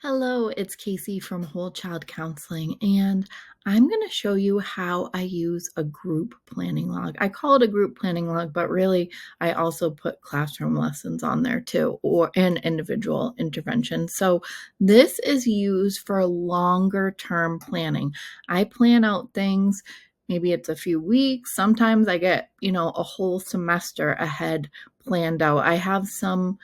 Hello, it's Casey from Whole Child Counseling, and I'm going to show you how I use a group planning log. I call it a group planning log, but really I also put classroom lessons on there too, or an individual intervention. So this is used for longer term planning. I plan out things. Maybe it's a few weeks. Sometimes I get, a whole semester ahead planned out. I have some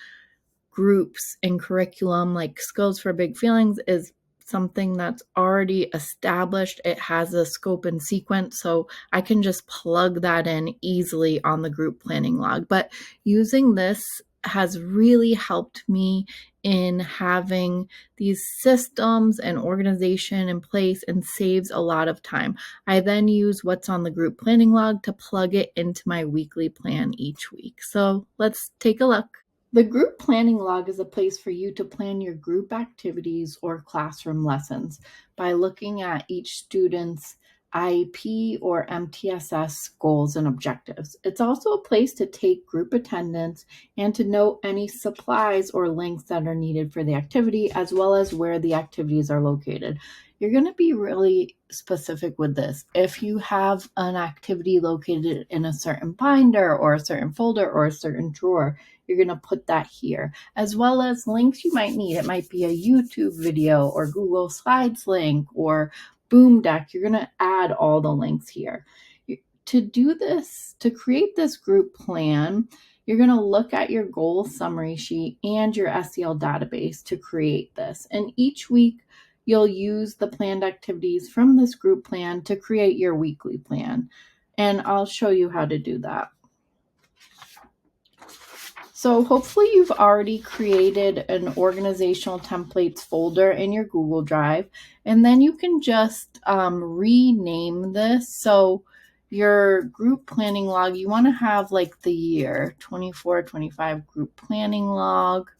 groups and curriculum like Skills for Big Feelings is something that's already established. It has a scope and sequence, so I can just plug that in easily on the group planning log. But using this has really helped me in having these systems and organization in place and saves a lot of time. I then use what's on the group planning log to plug it into my weekly plan each week. So let's take a look. The group planning log is a place for you to plan your group activities or classroom lessons by looking at each student's IEP or MTSS goals and objectives. It's also a place to take group attendance and to note any supplies or links that are needed for the activity, as well as where the activities are located. You're going to be really specific with this. If you have an activity located in a certain binder or a certain folder or a certain drawer, you're going to put that here, as well as links you might need. It might be a YouTube video or Google Slides link or Boom Deck. You're going to add all the links here. To do this, to create this group plan, you're going to look at your goal summary sheet and your SEL database to create this. And each week, you'll use the planned activities from this group plan to create your weekly plan. And I'll show you how to do that. So hopefully you've already created an organizational templates folder in your Google Drive, and then you can just rename this. So your group planning log, you want to have like the year 24-25 group planning log.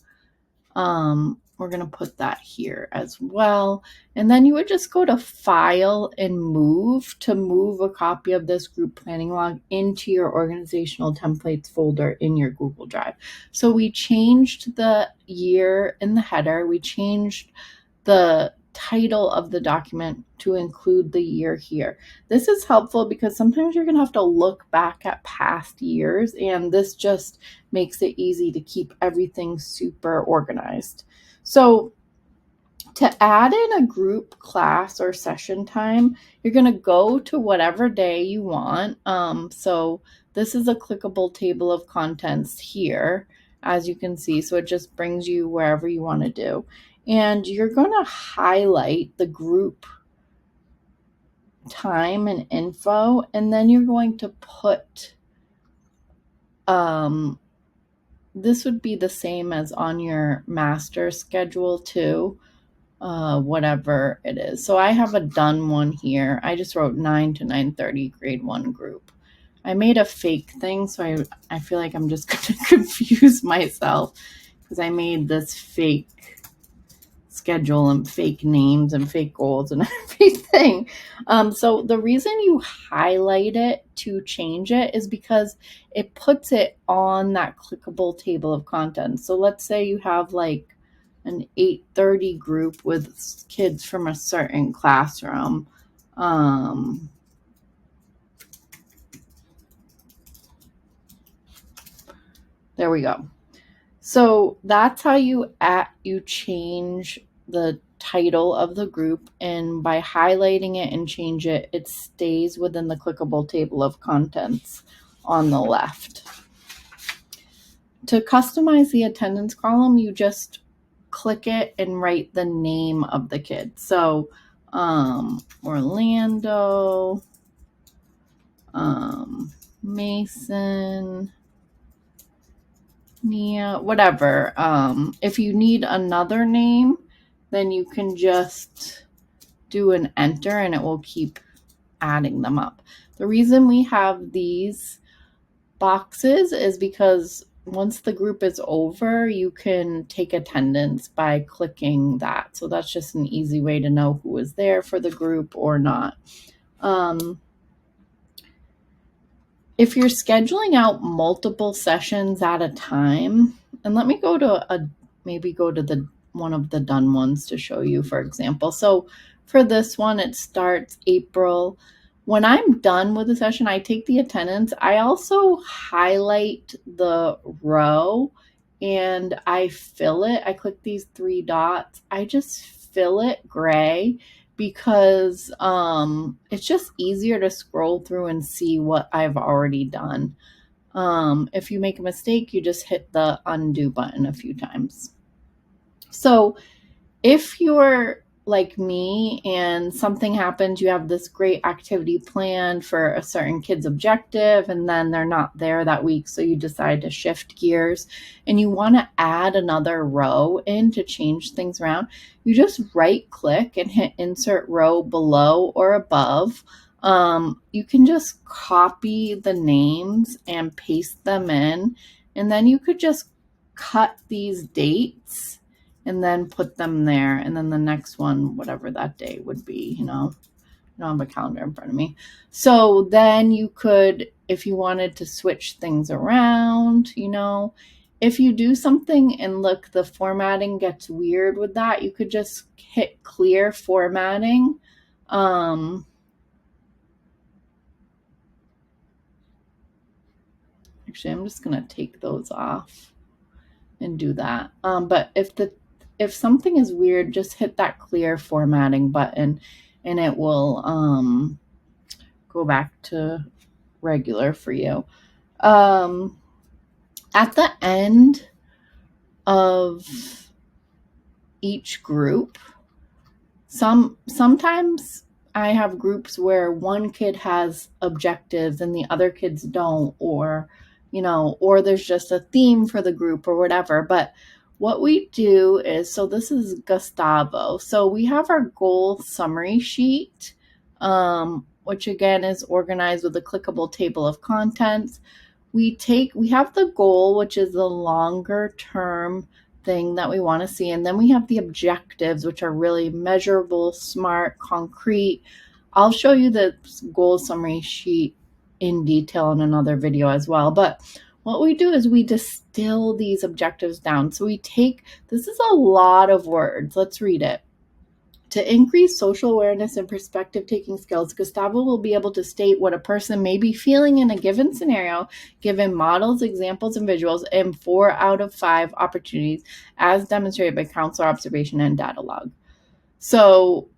We're going to put that here as well. And then you would just go to File and Move to move a copy of this group planning log into your organizational templates folder in your Google Drive. So we changed the year in the header. We changed the title of the document to include the year here. This is helpful because sometimes you're going to have to look back at past years, and this just makes it easy to keep everything super organized. So to add in a group class or session time, you're going to go to whatever day you want. So this is a clickable table of contents here, as you can see. So it just brings you wherever you want to do. And you're going to highlight the group time and info, and then you're going to put, this would be the same as on your master schedule too, whatever it is. So I have a done one here. I just wrote 9 to 9:30 grade 1 group. I made a fake thing, so I feel like I'm just going to confuse myself because I made this fake schedule and fake names and fake goals and everything. So the reason you highlight it to change it is because it puts it on that clickable table of contents. So let's say you have like an 8:30 group with kids from a certain classroom. There we go. So that's how you change the title of the group, and by highlighting it and change it, it stays within the clickable table of contents on the left. To customize the attendance column, you just click it and write the name of the kid. So Orlando, Mason, Nia, whatever. If you need another name, then you can just do an enter and it will keep adding them up. The reason we have these boxes is because once the group is over, you can take attendance by clicking that. So that's just an easy way to know who is there for the group or not. If you're scheduling out multiple sessions at a time, and let me go to maybe go to the one of the done ones to show you, for example. So for this one, it starts April. When I'm done with the session, I take the attendance. I also highlight the row and I fill it. I click these 3 dots. I just fill it gray because it's just easier to scroll through and see what I've already done. If you make a mistake, you just hit the undo button a few times. So if you're like me and something happens, you have this great activity planned for a certain kid's objective, and then they're not there that week, so you decide to shift gears and you want to add another row in to change things around, you just right click and hit insert row below or above. You can just copy the names and paste them in, and then you could just cut these dates and then put them there. And then the next one, whatever that day would be, I don't have a calendar in front of me. So then you could, if you wanted to switch things around, if you do something and look, the formatting gets weird with that, you could just hit clear formatting. Actually, I'm just going to take those off and do that. But if something is weird, just hit that clear formatting button and it will go back to regular for you. At the end of each group, sometimes I have groups where one kid has objectives and the other kids don't, or there's just a theme for the group or whatever. But what we do is, so this is Gustavo. So we have our goal summary sheet, which again is organized with a clickable table of contents. We have the goal, which is the longer term thing that we want to see. And then we have the objectives, which are really measurable, smart, concrete. I'll show you the goal summary sheet in detail in another video as well. But what we do is we distill these objectives down. So this is a lot of words. Let's read it. To increase social awareness and perspective-taking skills, Gustavo will be able to state what a person may be feeling in a given scenario, given models, examples, and visuals in 4 out of 5 opportunities, as demonstrated by counselor observation and data log. So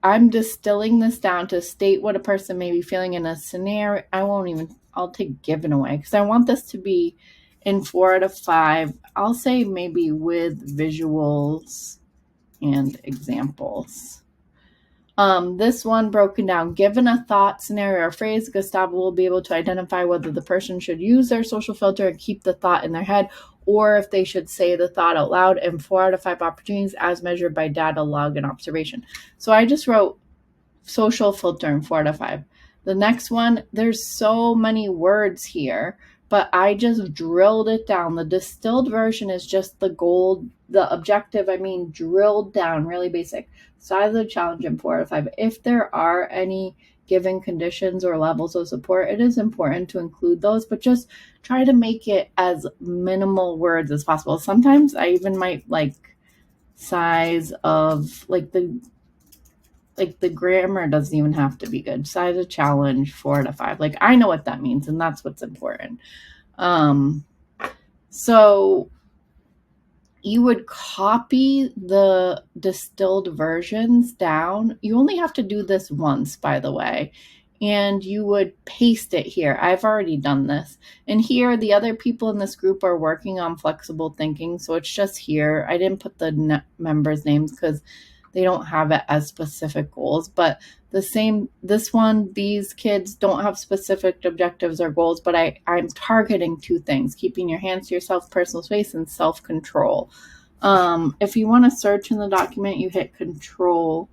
I'm distilling this down to state what a person may be feeling in a scenario. I'll take given away because I want this to be in 4 out of 5. I'll say maybe with visuals and examples. This one broken down. Given a thought, scenario, or phrase, Gustavo will be able to identify whether the person should use their social filter and keep the thought in their head, or if they should say the thought out loud in 4 out of 5 opportunities as measured by data, log, and observation. So I just wrote social filter in 4 out of 5. The next one, there's so many words here, but I just drilled it down. The distilled version is just the objective, drilled down, really basic. Size of the challenge in 4 out of 5. If there are any given conditions or levels of support, it is important to include those, but just try to make it as minimal words as possible. Sometimes I even might size of the grammar doesn't even have to be good. Size of challenge 4 out of 5. I know what that means, and that's what's important. So you would copy the distilled versions down. You only have to do this once, by the way, and you would paste it here. I've already done this. And here, the other people in this group are working on flexible thinking, so it's just here. I didn't put the members' names because they don't have it as specific goals, but these kids don't have specific objectives or goals, but I'm targeting 2 things: keeping your hands to yourself, personal space, and self-control. If you want to search in the document, you hit Control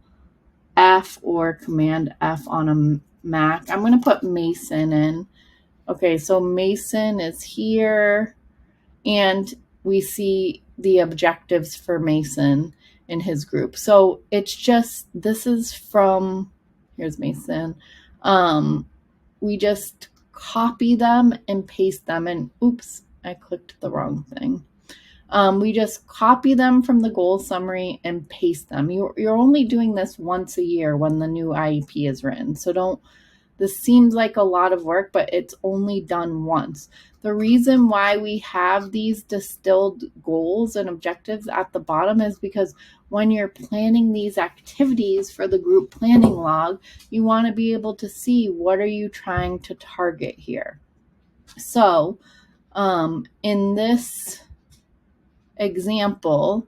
F or Command F on a Mac. I'm going to put Mason in. Okay, so Mason is here, and we see the objectives for Mason in his group. So it's just, here's Mason. We just copy them and paste them, and oops, I clicked the wrong thing. We just copy them from the goal summary and paste them. You're only doing this once a year when the new IEP is written. So this seems like a lot of work, but it's only done once. The reason why we have these distilled goals and objectives at the bottom is because when you're planning these activities for the group planning log, you want to be able to see what are you trying to target here. So in this example,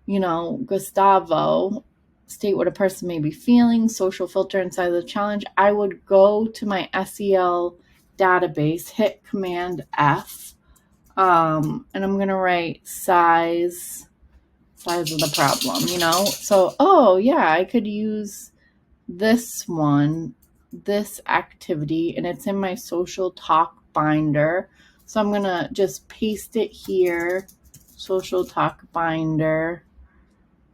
Gustavo, state what a person may be feeling, social filter inside of the challenge. I would go to my SEL database, hit Command F, and I'm going to write size of the problem, So, oh yeah, I could use this one, this activity, and it's in my social talk binder. So I'm going to just paste it here, social talk binder.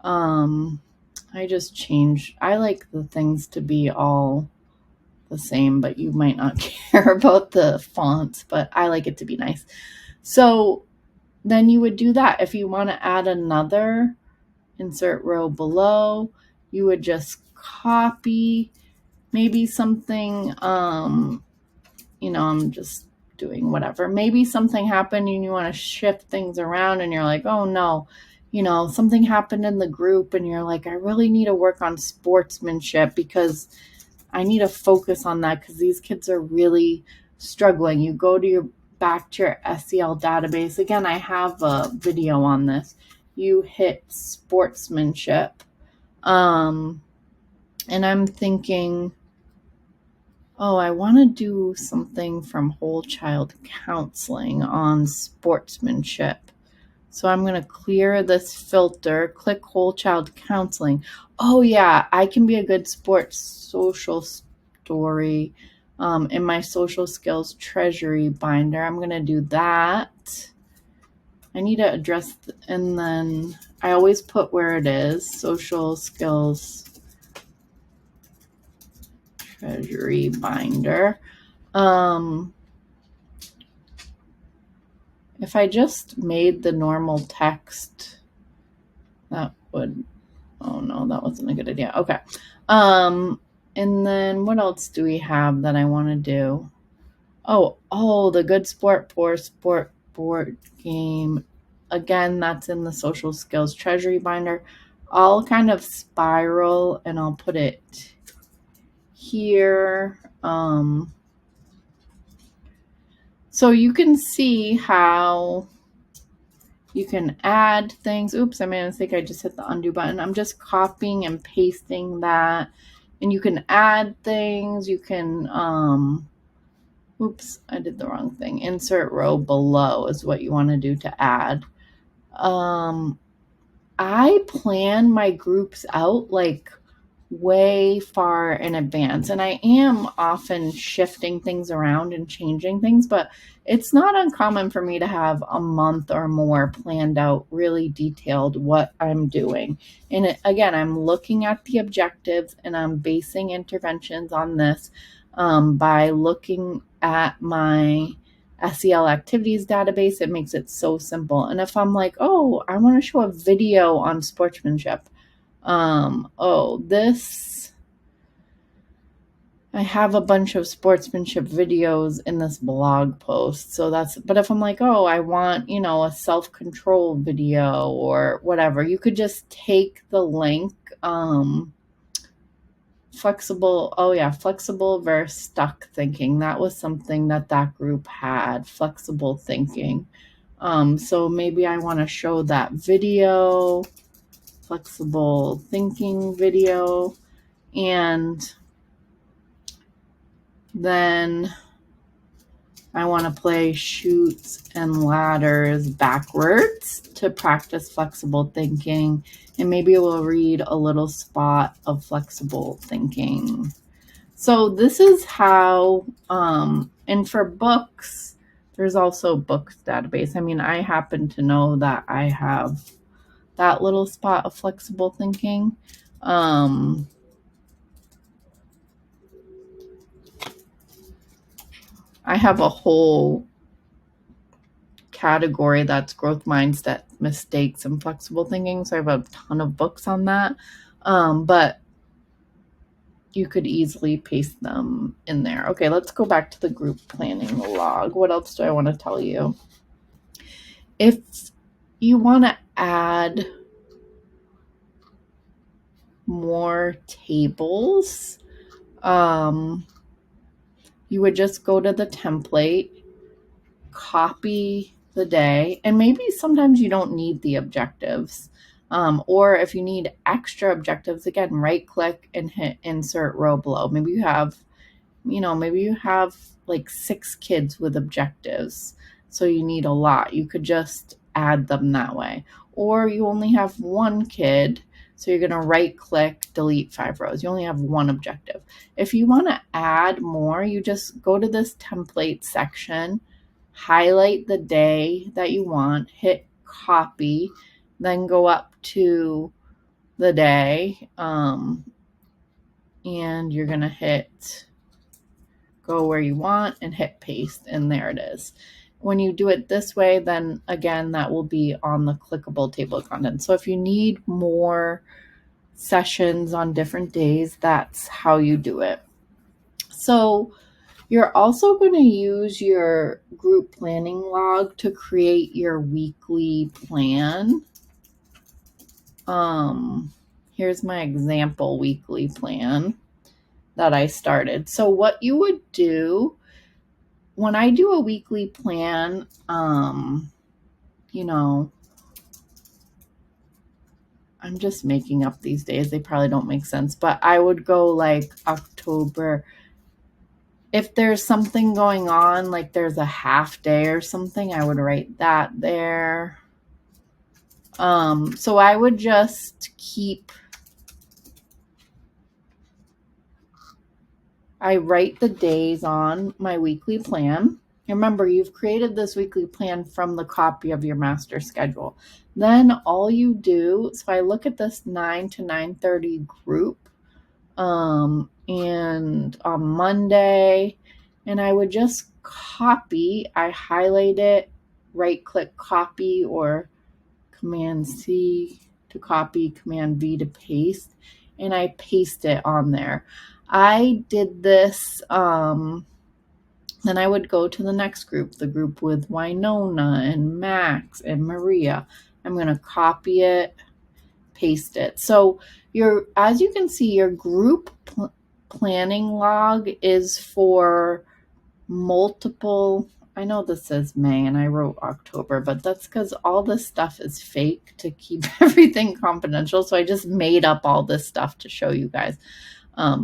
I just changed. I like the things to be all the same, but you might not care about the fonts, but I like it to be nice. So then you would do that. If you want to add another, insert row below, you would just copy maybe something, I'm just doing whatever. Maybe something happened and you want to shift things around and you're like, oh no, something happened in the group and you're like, I really need to work on sportsmanship because I need to focus on that because these kids are really struggling. You go to back to your SEL database. Again, I have a video on this. You hit sportsmanship. And I'm thinking, oh, I want to do something from Whole Child Counseling on sportsmanship. So I'm going to clear this filter, click Whole Child Counseling. Oh yeah, I can be a good sports social story in my social skills treasury binder. I'm going to do that. I need to address, and then I always put where it is, social skills treasury binder. If I just made the normal text, that would, oh no, that wasn't a good idea. Okay. And then what else do we have that I want to do? Oh, the good sport, poor sport board game. Again, that's in the social skills treasury binder. I'll kind of spiral and I'll put it here. So you can see how you can add things. Oops, I made a mistake. I just hit the undo button. I'm just copying and pasting that. And you can add things. You can, oops, I did the wrong thing. Insert row below is what you want to do to add. I plan my groups out like way far in advance, and I am often shifting things around and changing things, but it's not uncommon for me to have a month or more planned out, really detailed what I'm doing. And again, I'm looking at the objectives and I'm basing interventions on this by looking at my SEL activities database. It makes it so simple. And if I'm like, oh, I want to show a video on sportsmanship. I have a bunch of sportsmanship videos in this blog post. So but if I'm like, oh, I want, a self-control video or whatever, you could just take the link, flexible versus stuck thinking. That was something that group had, flexible thinking. So maybe I want to show that video, flexible thinking video, and then I want to play chutes and ladders backwards to practice flexible thinking, and maybe we'll read a little spot of flexible thinking. So this is how, and for books, there's also books database. I mean, I happen to know that I have that little spot of flexible thinking. I have a whole category that's growth mindset, mistakes, and flexible thinking. So I have a ton of books on that. But you could easily paste them in there. Okay, let's go back to the group planning log. What else do I want to tell you? If you want to add more tables, you would just go to the template, copy the day, and maybe sometimes you don't need the objectives. Or if you need extra objectives, again, right click and hit insert row below. Maybe you have like 6 kids with objectives, so you need a lot. You could just add them that way. Or you only have 1 kid, so you're going to right click, delete 5 rows. You only have 1 objective. If you want to add more, you just go to this template section, highlight the day that you want, hit copy, then go up to the day, and you're going to hit go where you want and hit paste, and there it is. When you do it this way, then again, that will be on the clickable table of contents. So if you need more sessions on different days, that's how you do it. So you're also going to use your group planning log to create your weekly plan. Here's my example weekly plan that I started. So what you would do when I do a weekly plan, I'm just making up these days. They probably don't make sense, but I would go like October. If there's something going on, like there's a half day or something, I would write that there. So I would just I write the days on my weekly plan. Remember, you've created this weekly plan from the copy of your master schedule. Then all you do, so I look at this 9 to 9:30 group, and on Monday, and I would just copy. I highlight it, right click copy, or Command C to copy, Command V to paste, and I paste it on there. I did this, then I would go to the next group, the group with Winona and Max and Maria. I'm going to copy it, paste it. So as you can see, your group planning log is for multiple. I know this says May and I wrote October, but that's because all this stuff is fake to keep everything confidential. So I just made up all this stuff to show you guys.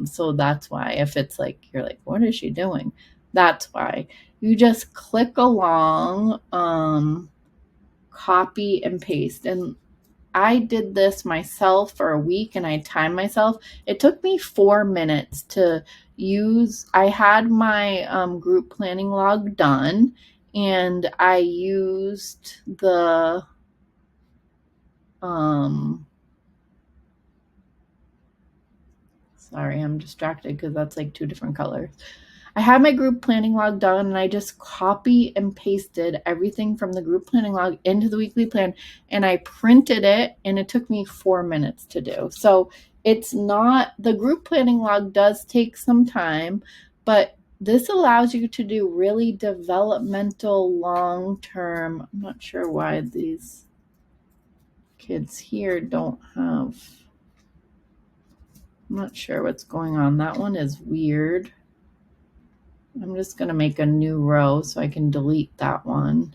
So that's why, if it's like, you're like, what is she doing? That's why. You just click along, copy and paste. And I did this myself for a week and I timed myself. It took me 4 minutes to use. I had my group planning log done and I used the sorry, I'm distracted because that's like 2 different colors. I had my group planning log done and I just copy and pasted everything from the group planning log into the weekly plan and I printed it, and it took me 4 minutes to do. So it's not, the group planning log does take some time, but this allows you to do really developmental, long-term. I'm not sure why these kids here don't have, I'm not sure what's going on. That one is weird. I'm just going to make a new row so I can delete that one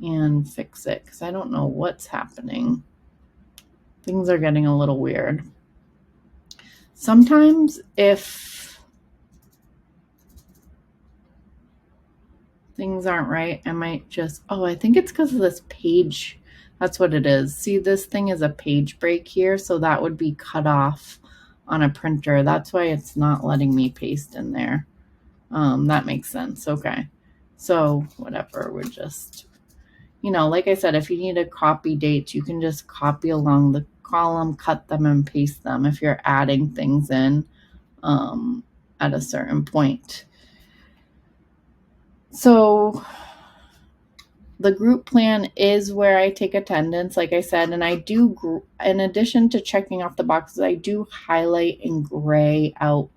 and fix it because I don't know what's happening. Things are getting a little weird. Sometimes if things aren't right, I might just, I think it's because of this page. That's what it is. See, this thing is a page break here, so that would be cut off on a printer. That's why it's not letting me paste in there. That makes sense. Okay. So whatever, we're just, like I said, if you need to copy dates, you can just copy along the column, cut them and paste them if you're adding things in at a certain point. So the group plan is where I take attendance, like I said, and I do, in addition to checking off the boxes, I do highlight and gray out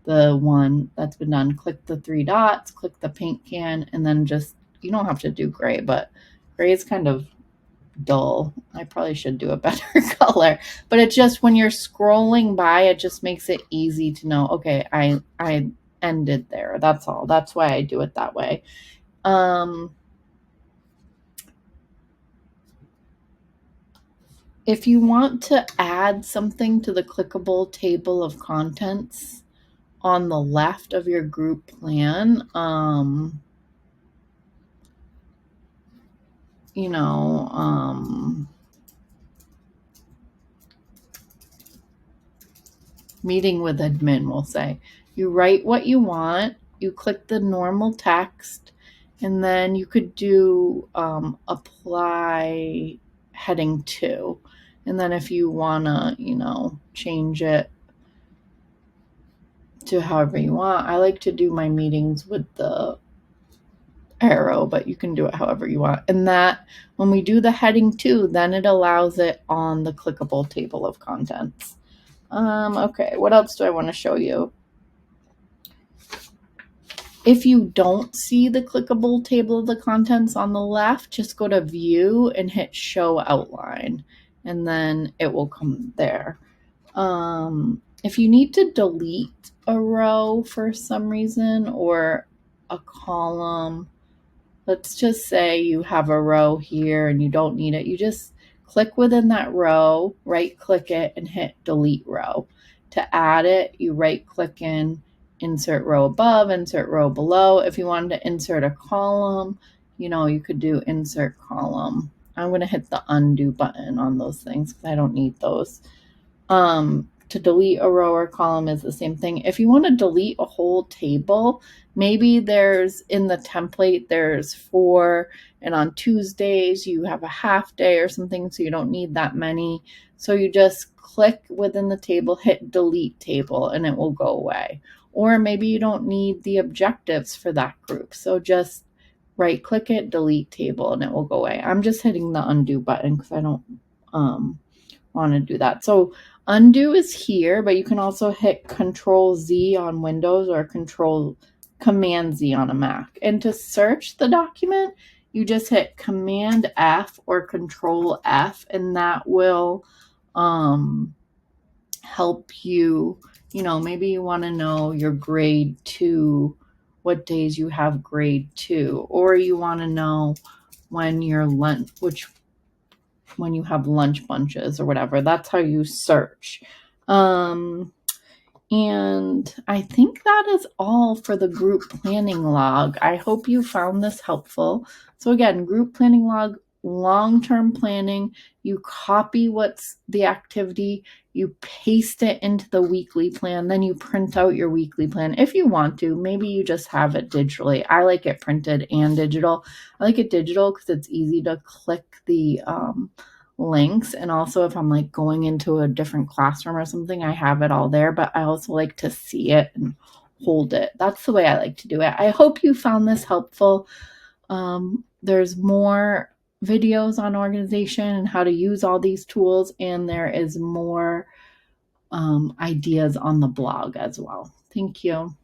the one that's been done. Click the 3 dots, click the paint can, and then just, you don't have to do gray, but gray is kind of dull. I probably should do a better color, but it's just when you're scrolling by, it just makes it easy to know, okay, I ended there. That's all. That's why I do it that way. If you want to add something to the clickable table of contents on the left of your group plan, meeting with admin, we'll say. You write what you want, you click the normal text, and then you could do apply heading 2. And then if you want to, change it to however you want. I like to do my meetings with the arrow, but you can do it however you want. And that, when we do the heading 2, then it allows it on the clickable table of contents. Okay, what else do I want to show you? If you don't see the clickable table of the contents on the left, just go to View and hit Show Outline, and then it will come there. If you need to delete a row for some reason or a column, let's just say you have a row here and you don't need it, you just click within that row, right click it, and hit Delete Row. To add it, you right click in, insert row above, insert row below. If you wanted to insert a column, you could do insert column. I'm going to hit the undo button on those things because I don't need those. To delete a row or column is the same thing. If you want to delete a whole table, maybe there's in the template, there's 4, and on Tuesdays you have a half day or something, so you don't need that many. So you just click within the table, hit delete table, and it will go away. Or maybe you don't need the objectives for that group, so just right click it, delete table, and it will go away. I'm just hitting the undo button because I don't want to do that. So undo is here, but you can also hit Control Z on Windows or Command Z on a Mac. And to search the document, you just hit Command F or Control F, and that will help you. Maybe you want to know your grade 2, what days you have grade 2, or you want to know when your when you have lunch bunches or whatever. That's how you search. And I think that is all for the group planning log. I hope you found this helpful. So again, group planning log, long-term planning. You copy what's the activity, you paste it into the weekly plan, then you print out your weekly plan. If you want to, maybe you just have it digitally. I like it printed and digital. I like it digital because it's easy to click the links, and also if I'm like going into a different classroom or something, I have it all there, but I also like to see it and hold it. That's the way I like to do it. I hope you found this helpful. There's more videos on organization and how to use all these tools, and there is more ideas on the blog as well. Thank you.